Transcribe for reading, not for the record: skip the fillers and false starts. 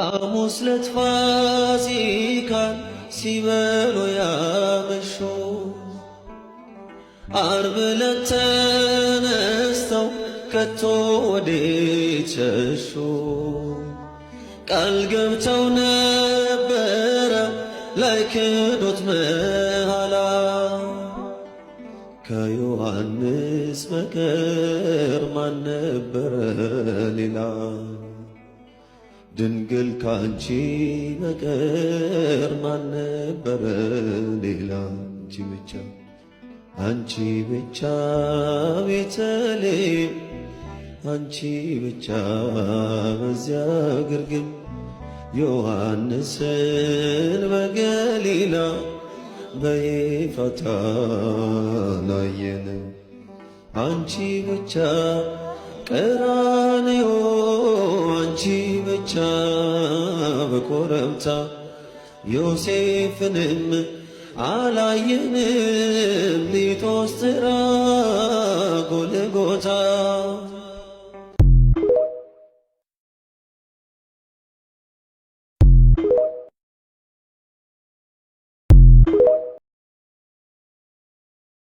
ሐሙስ ዕለት ፋሲካን ሲበሉ ያመሹ ዓርብ ዕለት ተነስተው ከቶ ወዴት ሸሹ? ቃል ገብተው ነበረ ላይክዱት መሐላ ከዮሐንስ በቀር ማን ነበረ ሌላ? ድንግል ካንቺ በቀር ማን ነበረ ሌላ? አንቺ ብቻ ቤተልሔም አንቺ ብቻ በዚያ ግርግም ዮሐንስን በገሊላ በኤፍራታ ላየነው። አንቺ ብቻ ቀራንዮ አንቺ ብቻ በኮረብታ ዮሴፍንም አላየንም ሊጦስትራ ጎልጎታ